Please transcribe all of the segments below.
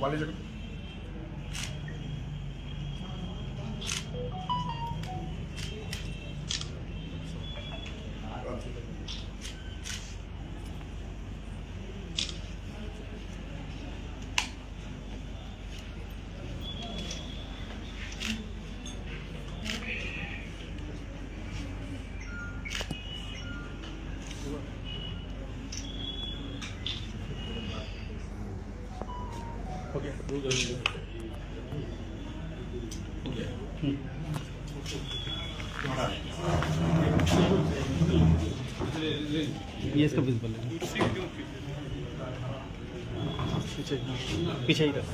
वाले जगह ये इसका विजिबल है पीछे पीछे ही रहा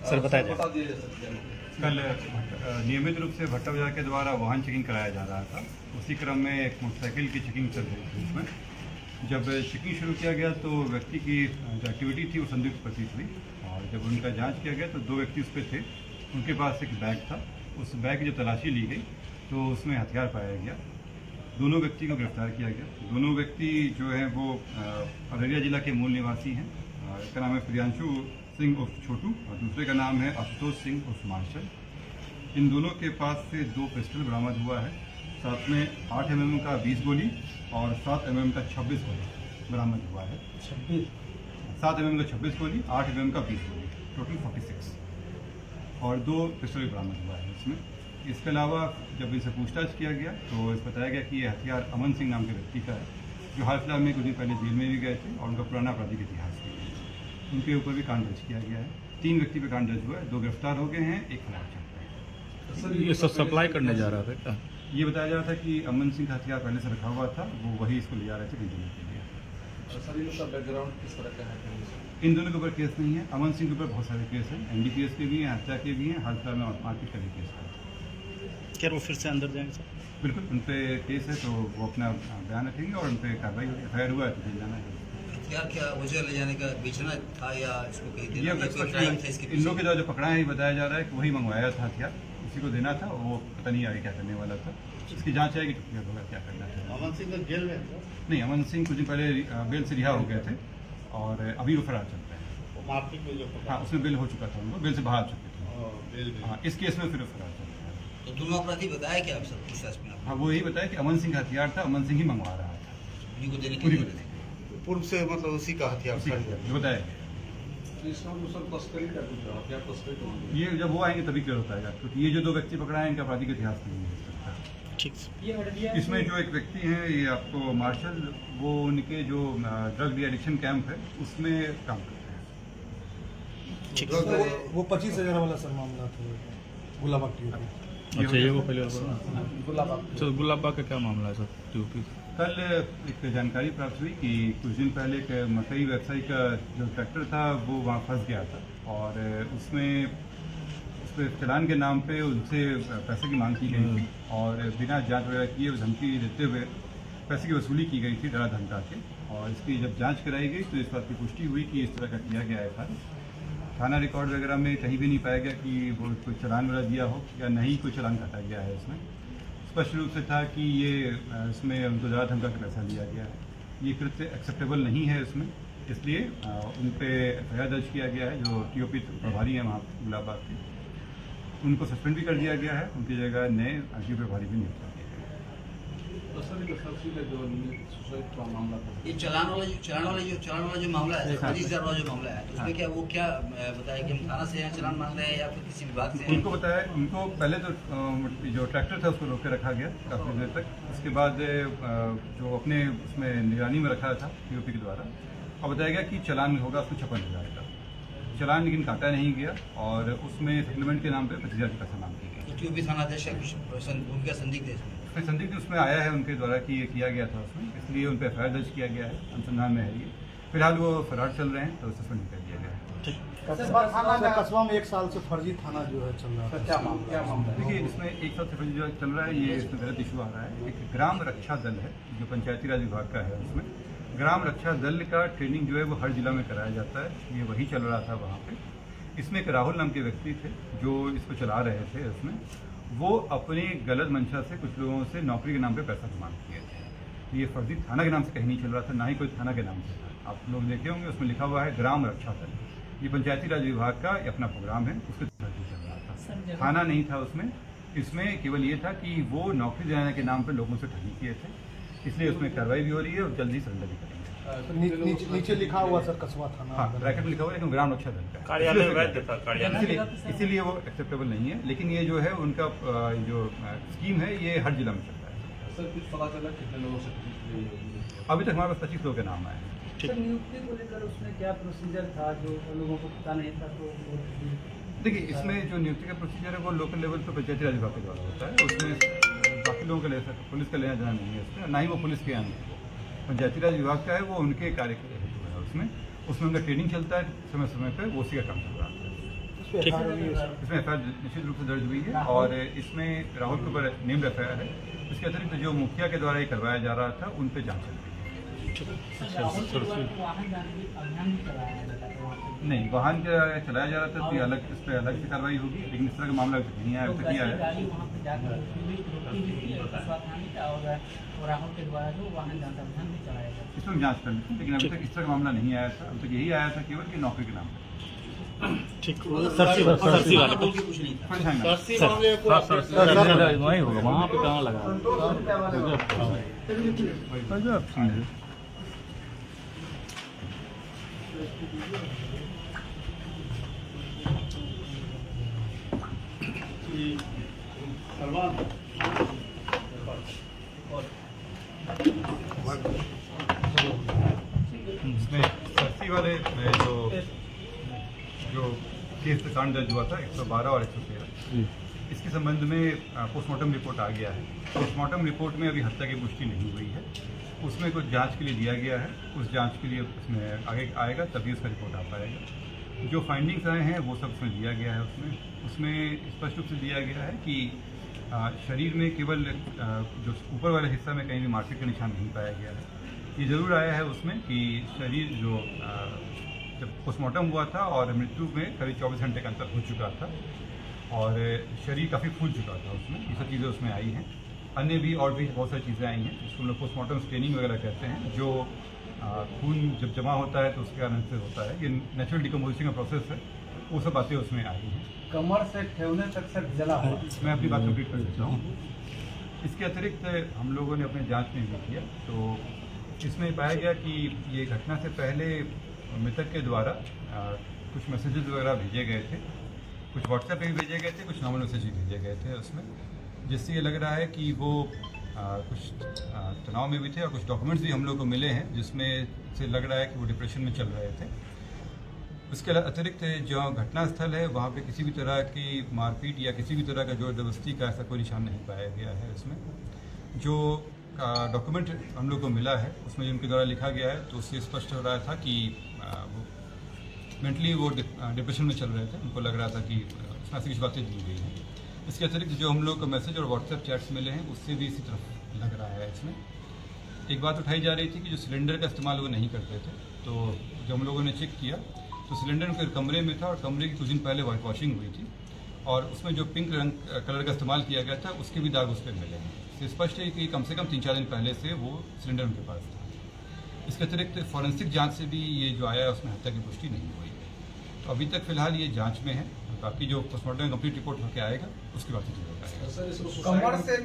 सर बताया जाए। कल नियमित रूप से भट्टा बाजार के द्वारा वाहन चेकिंग कराया जा रहा था। उसी क्रम में एक मोटरसाइकिल की चेकिंग चल रही थी। उसमें जब चेकिंग शुरू किया गया तो व्यक्ति की जो एक्टिविटी थी वो संदिग्ध प्रतीत हुई और जब उनका जांच किया गया तो 2 व्यक्ति उस पर थे। उनके पास एक बैग था। उस बैग की जब तलाशी ली गई तो उसमें हथियार पाया गया। दोनों व्यक्ति को गिरफ्तार किया गया। दोनों व्यक्ति जो हैं वो अररिया जिला के मूल निवासी हैं। एक का नाम है प्रियांशु सिंह उर्फ छोटू और दूसरे का नाम है आशुतोष सिंह उर्फ मार्शल। इन दोनों के पास से 2 पिस्टल बरामद हुआ है। साथ में 8 mm का 20 गोली और 7 mm का 26 गोली बरामद हुआ है। 7 mm का 26 गोली, 8 mm का 20 गोली, टोटल 46 और 2 पिस्टल बरामद हुआ है इसमें। इसके अलावा जब इसे पूछताछ किया गया तो इस बताया गया कि ये हथियार अमन सिंह नाम के व्यक्ति का है, जो हाल फिलहाल में कुछ दिन पहले जेल में भी गए थे और उनका पुराना आपराधिक इतिहास है। उनके ऊपर भी कांड दर्ज किया गया है। 3 व्यक्ति पे कांड दर्ज हुआ है, 2 गिरफ्तार हो गए हैं, 1 फरार चल रहा है। सर ये सब सप्लाई करने जा रहा था। ये बताया जा रहा था कि अमन सिंह का हथियार पहले से रखा हुआ था, वो वही इसको ले जा रहे थे भेजने के लिए। सर इन का बैकग्राउंड किस तरह का है? इन दोनों के ऊपर केस नहीं है। अमन सिंह के ऊपर बहुत सारे केस हैं, NDPS के भी हैं, हत्या के भी हैं, हाल फिलहाल में मारपीट का भी केस है। क्या वो फिर से अंदर जाएंगे सर? बिल्कुल, उन पर केस है तो वो अपना बयान रखेंगे और उन पर कार्रवाई होगी। FIR हुआ है तो जेल जाना है। क्या वजह ले जाने का बेचना था या इसको कहीं देना? इन लोगों के द्वारा जो पकड़ा है ये बताया जा रहा है कि वही मंगवाया था हथियार, उसी को देना था। वो पता नहीं आगे क्या करने वाला था। इसकी जांच आएगी तो क्लियर होगा क्या करना था। अमन सिंह तो जेल में नहीं, अमन सिंह कुछ दिन पहले बेल से रिहा हो गए थे और अभी वो फरार चल रहे हैं। मारपीट में जो हाँ, उसमें बेल हो चुका था, उनको बेल से बाहर आ चुके थे। हाँ, इस केस में फिर फरार चल रहा है। तो दोनों अपराधी बताया क्या आप सब पूछताछ में? हाँ, वो यही बताया कि अमन सिंह का हथियार था, अमन सिंह ही मंगवा रहा था। उन्हीं को देने पूरी के लिए पूर्व से मतलब उसी का हथियार जो बताया गया। ये जब वो आएंगे तभी क्लियर हो पाएगा, क्योंकि ये जो 2 व्यक्ति पकड़ा है इनका आपराधिक इतिहास नहीं है। ठीक। इसमें जो एक व्यक्ति हैं ये आपको मार्शल, वो उनके जो ड्रग डी एडिक्शन कैंप है उसमें काम करते हैं। ठीक। वो 25,000 वाला सर मामला था गुलाबबाग की। अच्छा, ये वो पहले गुलाबबाग का क्या मामला है सर? टीओपी कल एक जानकारी प्राप्त हुई कि कुछ दिन पहले एक मकई व्यवसायी का जो ट्रैक्टर था वो वहाँ फंस गया था और उसमें उस पर चलान के नाम पे उनसे पैसे की मांग की गई थी और बिना जांच वगैरह किए धमकी देते हुए पैसे की वसूली की गई थी डरा धमका के। और इसकी जब जांच कराई गई तो इस बात की पुष्टि हुई कि इस तरह का किया गया है। थाना रिकॉर्ड वगैरह में कहीं भी नहीं पाया गया कि वो कोई चलान वगैरह दिया हो या नहीं कोई चलान काटा गया है। इसमें स्पष्ट रूप से था कि ये इसमें उनको ज़्यादा धमका के पैसा लिया गया है। ये कृत्य एक्सेप्टेबल नहीं है इसमें, इसलिए उन पर FIR दर्ज किया गया है। जो TOP प्रभारी हैं वहाँ गुलाबबाग के, उनको सस्पेंड भी कर दिया गया है। उनकी जगह नए RTO प्रभारी भी नियुक्त किए गए हैं। ये चलान वाला जो मामला है, 25,000 वाला जो मामला है, तो उसमें क्या वो क्या बताया कि हम थाना से चलान मांग रहे हैं या फिर किसी विभाग से? उनको बताया, उनको पहले तो जो ट्रैक्टर था उसको रोक के रखा गया काफ़ी देर तक। उसके बाद जो अपने उसमें निगरानी में रखा था TOP के द्वारा, और बताया गया कि चलान होगा उसको 56,000 का। चलान लेकिन काटा नहीं गया और उसमें सेटलमेंट के नाम पे 25,000 का पैसा मांग किया गया। TOP थाना अध्यक्ष का कुछ भूमिका संदिग्ध है इसमें? उसमें संदिग्ध उसमें आया है उनके द्वारा कि ये किया गया था उसमें, इसलिए उन पर एफ दर्ज किया गया है, अनुसंधान में है ये। फिलहाल वो फरार चल रहे हैं तो सस्पेंड कर दिया गया है। कस्बा में 1 साल से फर्जी थाना जो है चल रहा है, क्या मामला? देखिए, इसमें एक साथ फर्जी जो चल रहा है, ये इसमें गलत इशू आ रहा है। एक ग्राम रक्षा दल है जो पंचायती राज विभाग का है, उसमें ग्राम रक्षा दल का ट्रेनिंग जो है वो हर जिला में कराया जाता है, ये वही चल रहा था वहाँ पे। इसमें एक राहुल नाम के व्यक्ति थे जो इसको चला रहे थे। उसमें वो अपनी गलत मंशा से कुछ लोगों से नौकरी के नाम पे पैसा डिमांड किए थे। ये फर्जी थाना के नाम से कहीं नहीं चल रहा था, ना ही कोई थाना के नाम से था। आप लोग देखे होंगे उसमें लिखा हुआ है ग्राम रक्षा दल। ये पंचायती राज विभाग का अपना प्रोग्राम है, उसके तहत चल रहा था, थाना नहीं था उसमें। इसमें केवल ये था कि वो नौकरी दिलाने के नाम पर लोगों से ठगी किए थे, इसलिए उसमें कार्रवाई भी हो रही है और जल्दी सरेंडर भी करेंगे। नीचे लिखा हुआ सर कस्बा थाना, हाँ, ब्रैकेट में लिखा हुआ है, लेकिन ग्राम रक्षा दल का कार्यालय वैध था, कार्यालय इसीलिए वो एक्सेप्टेबल नहीं है। लेकिन ये जो है उनका जो स्कीम है ये हर जिला में चल रहा है। सर कुछ पता चला कितने लोगों से? अभी तक हमारे पास 25 लोगों के नाम आए हैं। सर नियुक्ति को लेकर उसमें क्या प्रोसीजर था जो लोगों को पता नहीं था? तो देखिए, इसमें जो नियुक्ति का प्रोसीजर है वो लोकल लेवल पर पंचायती राज विभाग के द्वारा होता है। उसमें बाकी लोगों का पुलिस का लेना देना नहीं है उसमें, ना ही वो पुलिस के यहाँ है। पंचायती राज विभाग का है, वो उनके कार्य के हेतु है। उसमें उनका ट्रेनिंग चलता है समय समय पर, वो उसी का काम चल रहा है। इसमें एफ निश्चित रूप से दर्ज हुई है और इसमें राहुल के ऊपर नेम्ड एफ है। इसके अतिरिक्त जो मुखिया के द्वारा ये करवाया जा रहा था उन पर जाँच चल रही है। नहीं, वाहन चलाया जा रहा था तो अलग, इस पर अलग से कार्रवाई होगी, लेकिन इस तरह का मामला नहीं आया, अभी तक नहीं आया। इसमें जांच कर लेते हैं, लेकिन अभी तक इस तरह का मामला नहीं आया था। अभी तक यही आया था केवल कि नौकरी के नाम पर। सरसी वाला कुछ नहीं था। वही होगा, वहाँ पे कहाँ लगा? इसमें सरसी वाले में जो केस कांड दर्ज हुआ था 112 और 113, इसके संबंध में पोस्टमार्टम रिपोर्ट आ गया है। पोस्टमार्टम रिपोर्ट में अभी हत्या की पुष्टि नहीं हुई है, उसमें कुछ जांच के लिए दिया गया है। उस जांच के लिए उसमें आगे आएगा तभी उसका रिपोर्ट आ पाएगा। जो फाइंडिंग्स आए हैं वो सब उसमें दिया गया है। उसमें स्पष्ट रूप से दिया गया है कि शरीर में केवल जो ऊपर वाले हिस्सा में कहीं भी मारपीट का निशान नहीं पाया गया है। ये ज़रूर आया है उसमें कि शरीर जो जब पोस्टमार्टम हुआ था और मृत्यु में करीब 24 घंटे का अंतर हो चुका था और शरीर काफ़ी फूल चुका था उसमें, ये सब चीज़ें उसमें आई हैं। अन्य भी और भी बहुत सारी चीज़ें आई हैं जिसको हम लोग पोस्टमार्टम स्टेनिंग वगैरह कहते हैं, जो खून जब जमा होता है तो उसके कारण से होता है, ये नेचुरल डिकम्पोजिशन का प्रोसेस है, वो सब बातें उसमें आई हैं। कमर से ठेवने तक सर जला हुआ। मैं अपनी बात कंप्लीट कर देता हूँ। इसके अतिरिक्त हम लोगों ने अपने जांच में भी किया तो इसमें पाया गया कि ये घटना से पहले मृतक के द्वारा कुछ मैसेजेस वगैरह भेजे गए थे, कुछ व्हाट्सएप पे भी भेजे गए थे, कुछ नॉर्मल मैसेज भी भेजे गए थे उसमें, जिससे ये लग रहा है कि वो कुछ तनाव में भी थे और कुछ डॉक्यूमेंट्स भी हम लोग को मिले हैं जिसमें से लग रहा है कि वो डिप्रेशन में चल रहे थे। उसके अतिरिक्त जो घटनास्थल है वहाँ पे किसी भी तरह की मारपीट या किसी भी तरह का जोर जबरदस्ती का ऐसा कोई निशान नहीं पाया गया है। इसमें जो डॉक्यूमेंट हम लोग को मिला है उसमें जिनके द्वारा लिखा गया है तो उससे स्पष्ट हो रहा था कि वो मेंटली वो डिप्रेशन में चल रहे थे, उनको लग रहा था कि उसमें ऐसी कुछ बातें दी गई हैं। इसके अतिरिक्त जो हम लोग को मैसेज और व्हाट्सएप चैट्स मिले हैं उससे भी इसी तरफ लग रहा है। इसमें एक बात उठाई जा रही थी कि जो सिलेंडर का इस्तेमाल वो नहीं करते थे, तो जब हम लोगों ने चेक किया तो सिलेंडर उनके कमरे में था और कमरे की कुछ दिन पहले वाइट वॉशिंग हुई थी और उसमें जो पिंक रंग कलर का इस्तेमाल किया गया था उसके भी दाग उस पर मिले हैं। इससे स्पष्ट है कि कम से कम 3-4 दिन पहले से वो सिलेंडर उनके पास था। इसके अतिरिक्त फॉरेंसिक जांच से भी ये जो आया है उसमें हत्या की पुष्टि नहीं हुई है। तो अभी तक फिलहाल ये जांच में है, बाकी जो पोस्टमार्टम कंप्लीट रिपोर्ट होकर आएगा उसके बाद कमर से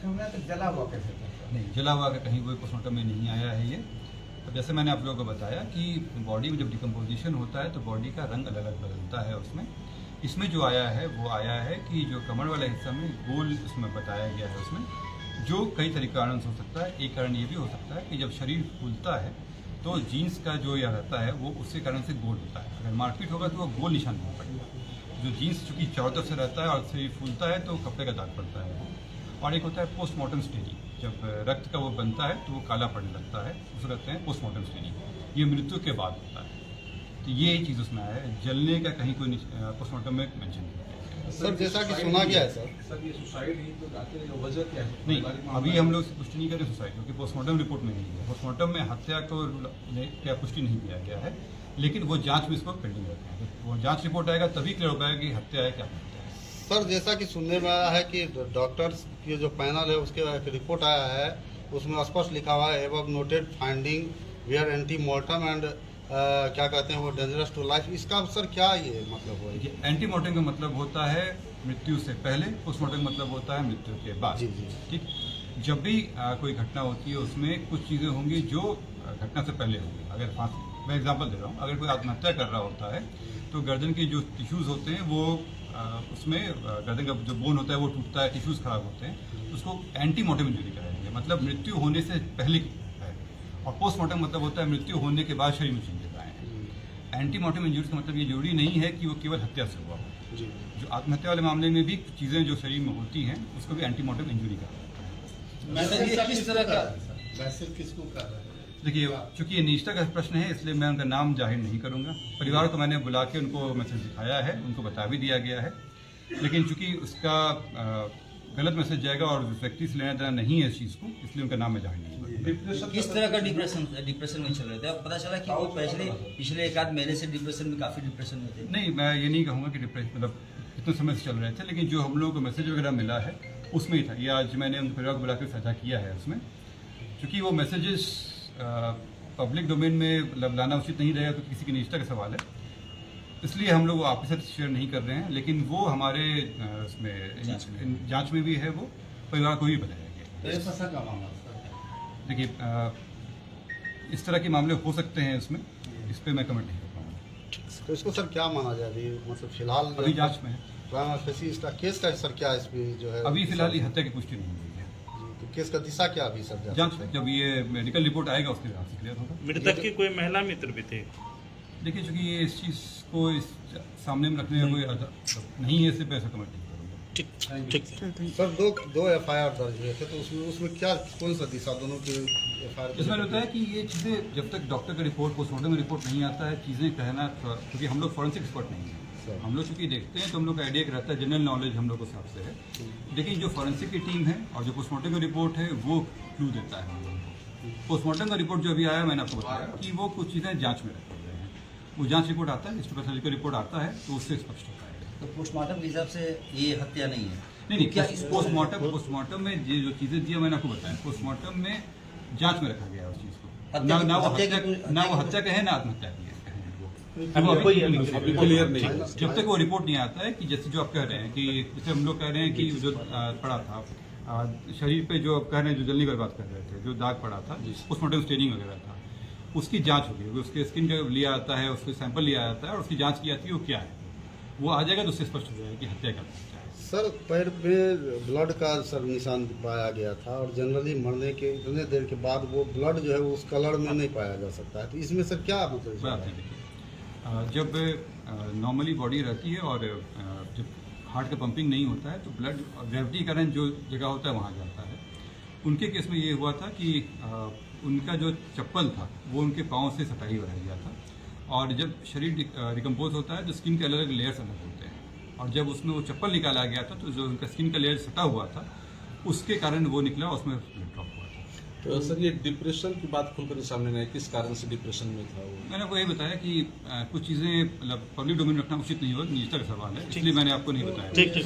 ठेवने तक जला हुआ कैसे? नहीं, जला हुआ का कहीं कोई पोस्टमार्टम में नहीं आया है ये। अब जैसे मैंने आप लोगों को बताया कि बॉडी में जब डिकम्पोजिशन होता है तो बॉडी का रंग अलग अलग बदलता है उसमें। इसमें जो आया है वो आया है कि जो कमर वाला हिस्सा में गोल उसमें बताया गया है उसमें, जो कई तरीके कारण से हो सकता है। एक कारण ये भी हो सकता है कि जब शरीर फूलता है तो जीन्स का जो यह रहता है वो उसके कारण से गोल होता है। अगर मारपीट होगा तो वो गोल निशान नहीं पड़ेगा। जो जीन्स चूँकि चारों तरफ से रहता है और शरीर फूलता है तो कपड़े का दाग पड़ता है और एक होता है पोस्टमार्टम स्टेनिंग। जब रक्त का वो बनता है तो वो काला पड़ने लगता है, उसको कहते हैं पोस्टमार्टम स्टेनिंग। ये मृत्यु के बाद होता है। तो ये चीज़ उसमें आया है, जलने का कहीं कोई पोस्टमार्टम में मेंशन नहीं है। सर जैसा कि सुना गया है सर ये सुसाइड ही तो जाते हैं, वजह क्या है? नहीं, अभी हम लोग पुष्टि नहीं करें सुसाइड, क्योंकि पोस्टमार्टम रिपोर्ट में नहीं है। पोस्टमार्टम में हत्या को क्या पुष्टि नहीं किया गया है, लेकिन वो जांच में इसको पेंडिंग रखते हैं। वो जांच रिपोर्ट आएगा तभी क्लियर हो पाएगा कि हत्या है क्या हत्या है। सर जैसा कि सुनने में आया है कि डॉक्टर्स की जो पैनल है उसके एक रिपोर्ट आया है, उसमें स्पष्ट लिखा हुआ है above noted finding were ante mortem and क्या कहते हैं वो डेंजरस टू लाइफ। इसका सर क्या ये मतलब हुआ? देखिए, एंटी मोर्टम का मतलब होता है मृत्यु से पहले, पोस्टमार्टम मतलब होता है मृत्यु के बाद। जी जी ठीक, जब भी कोई घटना होती है उसमें कुछ चीज़ें होंगी जो घटना से पहले होंगी। अगर फांसी, मैं एग्जांपल दे रहा हूँ, अगर कोई आत्महत्या कर रहा होता है तो गर्दन के जो टिश्यूज़ होते हैं वो उसमें गर्दन का जो बोन होता है वो टूटता है, टिश्यूज़ खराब होते हैं, उसको एंटी मोर्टम इंजरी कराएंगे, मतलब मृत्यु होने से पहले है। और पोस्टमार्टम मतलब होता है मृत्यु होने के बाद शरीर में चेंजेस आए हैं। एंटी मोर्टम इंजरी का मतलब ये जरूरी नहीं है कि वो केवल हत्या से हुआ हो। जी। जो आत्महत्या वाले मामले में भी चीज़ें जो शरीर में होती हैं उसको भी एंटी मोर्टम इंजरी कहा जाता है। मैसेज किस तरह का? मैसेज किसको कर रहा है? देखिए, चूंकि ये निष्ठा का प्रश्न है इसलिए मैं उनका नाम जाहिर नहीं करूंगा। परिवार को मैंने बुला के उनको मैसेज दिखाया है, उनको बता भी दिया गया है, लेकिन चूंकि उसका गलत मैसेज जाएगा और उस व्यक्ति से लेना देना नहीं है इस चीज़ को, इसलिए उनका नाम मैं जाहिर नहीं करूंगा। किस तरह का डिप्रेशन में चल रहे थे? अब पता चला कि वो पिछले एक आध महीने से डिप्रेशन में, काफी डिप्रेशन में थे। नहीं, मैं ये नहीं कहूँगा कि डिप्रेशन मतलब कितने समय से चल रहे थे, लेकिन जो हम लोगों को मैसेज वगैरह मिला है उसमें ही था। ये आज मैंने उन परिवार को बुला के साझा किया है उसमें, क्योंकि वो मैसेजेस पब्लिक डोमेन में लाना उचित नहीं रहेगा, क्योंकि किसी की निजता का सवाल है, इसलिए हम लोग वो आपके साथ शेयर नहीं कर रहे हैं। लेकिन वो हमारे उसमें जांच में भी है, वो परिवार को भी बताया गया। देखिए, इस तरह के मामले हो सकते हैं इसमें, इस पर मैं कमेंट नहीं कर पाऊँगा। तो इसको सर क्या माना जाए अभी, मतलब फिलहाल अभी जांच में है। इसका केस का सर क्या इसमें जो है? अभी फिलहाल ये हत्या की पुष्टि नहीं हुई है। तो केस का दिशा क्या अभी सर? जांच में जब ये मेडिकल रिपोर्ट आएगा उसके हिसाब से क्लियर होगा। मृतक की कोई महिला मित्र भी थे? देखिए, चूंकि ये इस चीज़ को इस सामने में रखने का कोई नहीं है, इससे पैसा कमेंट नहीं करूँगा। ठीक। सर दो एफआईआर दर्ज हुए थे, तो उसमें क्या कौन सा दिशा दोनों की एफआईआर? इसमें होता है कि ये चीज़ें जब तक डॉक्टर का रिपोर्ट, पोस्टमार्टम रिपोर्ट नहीं आता है, चीज़ें कहना, क्योंकि हम लोग फॉरेंसिक एक्सपर्ट नहीं है, हम लोग चूंकि देखते हैं तो हम लोग का आइडिया रहता है, जनरल नॉलेज हम लोग के हिसाब से है। लेकिन जो फॉरेंसिक की टीम है और जो पोस्टमार्टम का रिपोर्ट है वो क्लू देता है हम लोगों को। पोस्टमार्टम का रिपोर्ट जो अभी आया, मैंने आपको बताया कि वो कुछ चीज़ें जाँच में रखे हुए हैं। वो जाँच रिपोर्ट आता है, हिस्टोपैथोलॉजी का रिपोर्ट आता है, तो उससे स्पष्ट होता है। तो पोस्टमार्टम के हिसाब से ये हत्या नहीं है? नहीं, क्या पोस्टमार्टम में ये जो चीज़ें दिया मैंने आपको बताया, पोस्टमार्टम में जांच में रखा गया उस चीज़ को। ना वो हत्या कहे ना आत्महत्या की है। अभी क्लियर नहीं है। जब तक वो रिपोर्ट नहीं आता है कि जैसे जो आप कह रहे हैं कि जैसे हम लोग कह रहे हैं कि जो पड़ा था शरीर पे, जो आप कह रहे हैं जो जलने की बात कर रहे थे, जो दाग पड़ा था, पोस्टमार्टम स्टेनिंग वगैरह था, उसकी जांच होगी। उसके स्किन का लिया जाता है, उसके सैंपल लिया जाता है और उसकी जांच की जाती है वो क्या है, वो आ जाएगा तो उससे स्पष्ट हो जाएगा कि हत्या का क्या है। सर पैर में ब्लड का सर निशान पाया गया था, और जनरली मरने के इतने देर के बाद वो ब्लड जो है वो उस कलर में नहीं पाया जा सकता है, तो इसमें सर क्या मतलब? बात है, देखिए, जब नॉर्मली बॉडी रहती है और जब हार्ट का पंपिंग नहीं होता है तो ब्लड ग्रेविटी करंट जो जगह होता है वहाँ जाता है। उनके केस में ये हुआ था कि उनका जो चप्पल था वो उनके पाँव से सटाई रह गया था, और जब शरीर डिकम्पोज होता है तो स्किन के अलग अलग लेयर्स अलग होते हैं, और जब उसमें वो चप्पल निकाला गया था तो जो उनका स्किन का लेयर सटा हुआ था उसके कारण वो निकला, उसमें ब्लड ड्रॉप हुआ था। तो सर ये डिप्रेशन की बात खुलकर सामने नहीं, किस कारण से डिप्रेशन में था वो? मैंने आपको ये बताया कि कुछ चीज़ें मतलब पब्लिक डोमेन में रखना उचित नहीं होगा, निजता का सवाल है, इसलिए मैंने आपको नहीं बताया। ठीक।